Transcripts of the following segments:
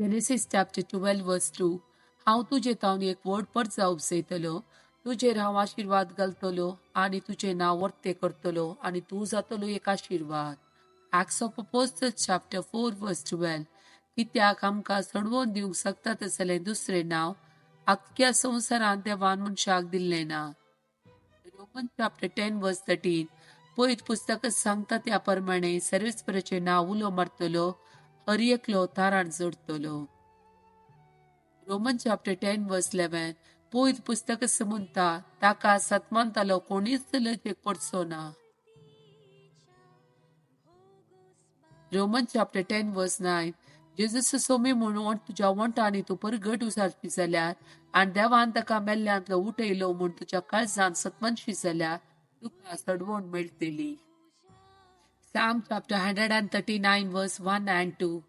Genesis chapter 12 verse 2. हांव तुजे तावन एक व्हड परजा उपसयतलो, तुजेर हांव आशीर्वाद घालतलो आनी तुजें नांव वर्ते करतलो आनी तूं जातलो एक आशीर्वाद. Acts of Apostles chapter 4 verse 12. कित्याक आमकां सडवून दिवंक शकता तसलें दुसरें नांव आख्ख्या संवसारांत देवान मनशाक दिल्लें ना. Romans chapter 10 verse 13. पळयत पुस्तक सांगता त्या प्रमाणे सर्वेस्पराचें नांव उलो मारतलो, हर एकलो ताराण जोडतलो. Romans chapter 10 verse 11. पळयत पुस्तक म्हणटा ताका सतमानतालो कोणीच लजेक पडचो ना. Romans chapter 10 verse 9. Jesus Somi म्हणून तुज्या वंटांनी तूं परगट उसारची जाल्यार आनी देवान ताका मेल्ल्यांतलो उठयलो म्हूण तुज्या काळजांत सतमनशी जाल्यार तुका सडवण मेळटली. Psalm chapter 139 verse 1 and 2.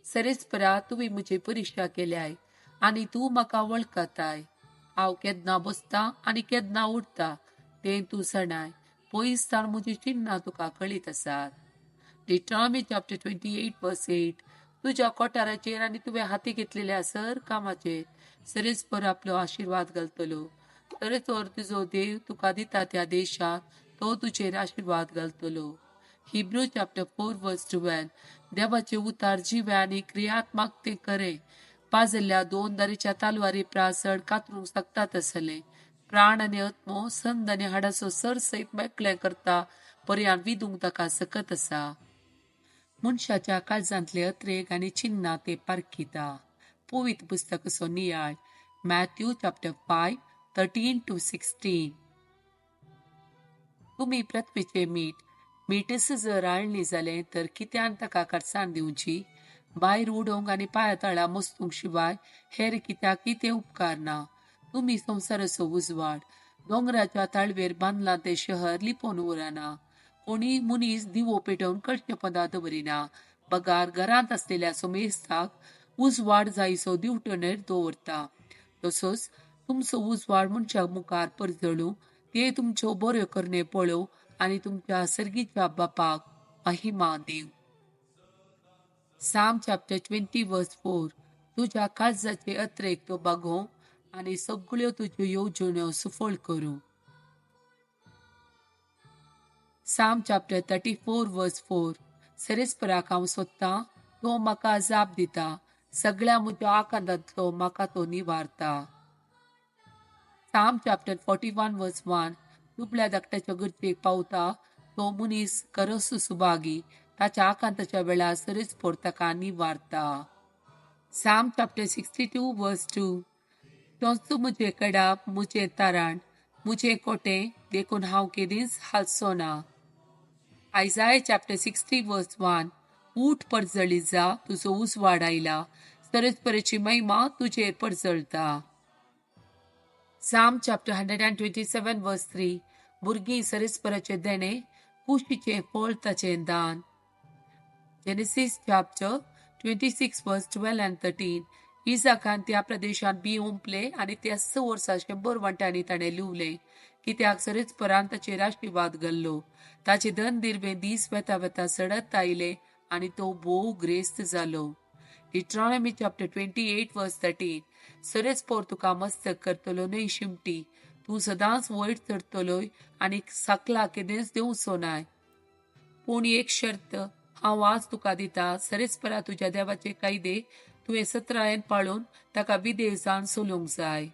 सरेस्परा तुमी म्हजी परिक्षा केल्याय आनी तूं म्हाका वळखताय. हांव केदना बसता आनी केदना उठता तें तूं जाणाय. पयसतान म्हजी चिन्नां तुका कळीत आसात. Deuteronomy chapter 28 verse 8. तुज्या कोठाराचेर आनी तुवें हाती घेतलेल्या सर कामाचेर सरेस्पर आपलो आशीर्वाद घालतलो. तरेचोर तुजो देव तुका दिता त्या देशात तो तुजेर आशीर्वाद घालतलो. Hebrew chapter 4 verse 12. देवाचे उतार जिवे आनी क्रियात्मक ते करे. पाजल्ल्या दोन दारेच्या तालवारी प्रासड कातरूंक शकता तसले प्राण आनी आत्मो संद आनी हाडाचो सर सयत मेकळें करता पर्यान विदूंक ताका सकत आसा. मनशाच्या काळजांतले अत्रेक आनी चिन्नां ते पारखिता. पवित्र पुस्तकाचो नियाळ. Matthew chapter 5 13 to 16. तुम्ही पृथ्वीचे मीठच जर आळणी जालें तर कित्यान ताका कडसाण दिवची. भायर उडोवंक आनी पांया तळा मस्तूंक शिवाय हेर कित्याक कितें उपकार ना. तुम्ही संवसाराचो उजवाड. दोंगराच्या ताळवेर बांदलां ते शहर लिपोवन उरना. कोणी मनीस दिवो पेटोवन कळचे पदां दवरिना. बगार घरांत असलेल्या सोमेस्ताक उजवाड जायसो दिवटणेर दवरता. तसोच तुमचो उजवाड मनशा मुखार परजळू ते तुमच्यो बऱ्यो करणे पळोव आनी तुमच्या सर्गीच्या बापाक महिमा दिव. Psalm chapter 20 verse 4. तुज्या काळजाचे अत्रेक तो बागो आनी सगळ्यो तुज्यो येवजण्यो सफळ करूं. Psalm chapter 34 verse 4. सरेस्पराक हांव सोदतां, तो म्हाका जाप दिता, सगळ्या म्हज्या आकांतांतलो म्हाका तो निवारता. Psalm chapter 41 verse 1. दुबळ्या धाकट्याच्या गरजेक पावता तो मनीस करस सुभागी, ताच्या आकांताच्या वेळार सरेस्पर ताका निवारता. Psalm chapter 62 verse 2. तोच म्हजे कडाप, म्हजे तारण, म्हजे कोटे देखून हांव केदींच हालचो ना. Isaiah chapter 60 verse 1. ऊठ परजळीत जा, तुजो उजवाड आयला, सरेस्परेची महिमा तुजेर परजळता. Psalm chapter 127 verse 3. भुरगीं सरेस्पराचे देणे, कुशीचे फळ ताचें दान. Genesis chapter 26 verse 12 and 13. इसाकान त्या प्रदेशात बी उंपले आनी त्या 6 वर्सां 100 वंट्यांनी ताणें लिवले. कित्याक सरेस्परान ताचेर आशीर्वाद घाल्लो. ताचे धन दिरवे दीस वेता वेता सडत आयले आनी तो भोव ग्रेस्त जालो. Deuteronomy chapter 28 verse 13. सरेस्पर तुका मस्तक करतलो न्हय शिमटी. तूं सदांच वयर चडतलोय आनी साकला केदेंच देंवचो नाय. पूण एक शर्त हांव आज तुका दिता, सरेस्परा तुज्या देवाचे कायदे तुवें सत्रायेन पाळून ताका विधेय जावन चलूंक जाय.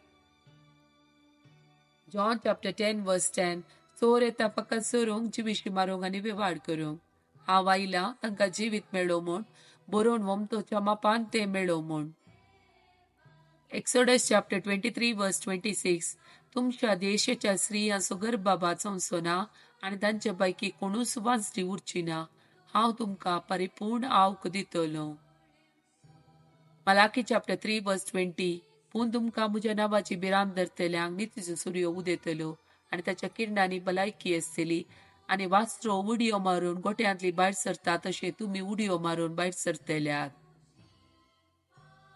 John chapter 10 verse 10. चोर येता फकत चोरूंक, जिवीशी मारूंक आनी वेवाड करूंक. हांव आयलां तांकां जिवीत मेळो म्हूण, बरोवन वमतोच्या मापान तें मेळो म्हूण. Exodus chapter 23 verse 26. तुमच्या देशाच्या स्त्रियांचो गर्भाभात जावचो ना आनी तांचे पैकी कोणूच वांसडी उरची ना. हांव तुमकां परिपूर्ण आवक दितलो. Malachi chapter 3 verse 20. पूण तुमकां म्हज्या नांवाची भिरांत धरतल्यांक नितीचो सूर्य उदेतलो आनी ताच्या किरणांनी भलायकी आसतली आनी वासरो उडयो मारून गोट्यांतली भायर सरता तशें तुमी उडयो मारून भायर सरतल्यात.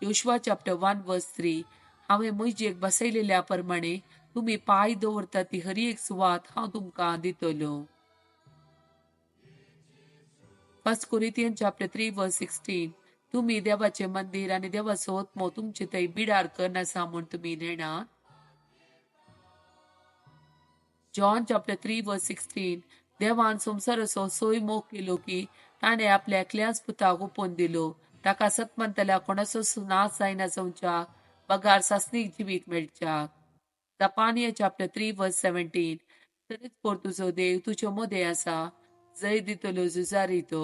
Joshua chapter 1 verse 3. हांवें मैजेक बसयलेल्या प्रमाणे तुमी पाय दवरता ती हर एक सुवात हांव तुमकां दितलो. 1 Corinthians chapter 3 verse 16. तुम्ही देवाचे मंदिर आणि देवाचो आत्मो तुमचे थंय बिडार करन आसा म्हूण तुम्ही नेणात. जॉन चॅप्टर 3 वर्स 16. देवान संवसाराचो सोय मोग केलो की ताणे आपल्या एकल्याच पुताक ओपोवन दिलो. ताका सतमंतल्या कोणाचो नाश जायना जावच्या बगार सासणीक जिवीत मेळच्या. Zapania chapter 3 verse 17. तरीच पोर तुझो देव तुज्यो मोदे आसा, जय दितलो झुजारितो.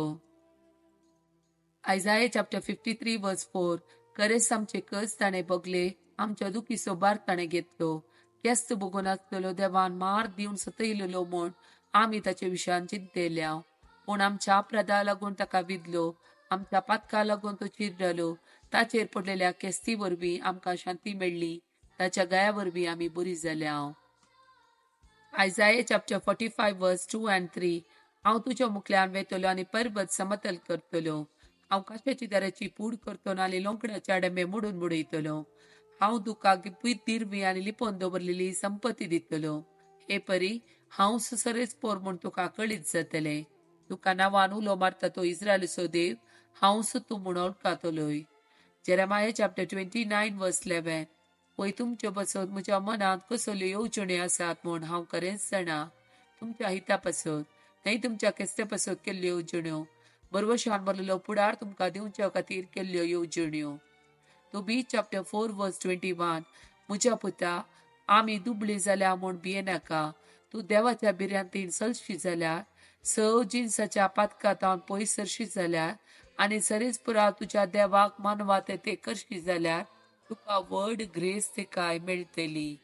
Isaiah chapter 53 verse 4. करेस आमचे कस ताणे बगले, आमच्या दुखीचो बार ताणे घेतलो. केस्त बघून आसलेलो देवान मार दिवन सतयलेलो म्हूण आमी ताचे विशयान चिंतेल्या. पूण आमच्या अपराधा लागून ताका विधलो, आमच्या पातका लागून तो चिरडलो. ताचेर पडलेल्या केस्ती वरवीं आमकां शांती मेळ्ळी, ताच्या गाया वरवीं आमी बरी जाल्या. Isaiah chapter 45 verse 2 and 3. हांव तुज्या मुखल्यान वेतलो आनी पर्वत समतल करतलो. हांव काश्याची दाराची पूड करतलो आनी लोंकडाचे आडंबे मोडून मुडयतलो. हांव तुका दिरवी आनी लिपोवन दवरलेली संपत्ती दितलो. हे परी हांव सुसरेच पोर म्हूण तुका कळीत जातले. तुका नांवान उलो मारता तो इस्रायलाचो देव, हांवच तूं म्हूण ओळखातलोय. Jeremiah chapter 29 verse 11. वय तुमच्यो बसत म्हज्या मनात कसल्यो येवजण्यो आसात म्हूण हांव खरेंच जाणा. तुमच्या हिता पासत न्हय तुमच्या केस्त्या पासत केल्ल्यो येवजण्यो, बरवशान भरलेलो पुडार तुमकां दिवच्या खातीर केल्ल्यो येवजण्यो. Tobit chapter 4 verse 21. म्हज्या पुता, आमी दुबळी जाल्या म्हूण भियेनाका. तूं देवाच्या बिर्यांतीन सलशी जाल्यार, स जिन्साच्या पातकांतावन पयस सरशी जाल्यार आनी सरीसपुरा तुज्या देवाक मानवात ते करशी जाल्यार तुका व्हड ग्रेस तेकाय मेळटली.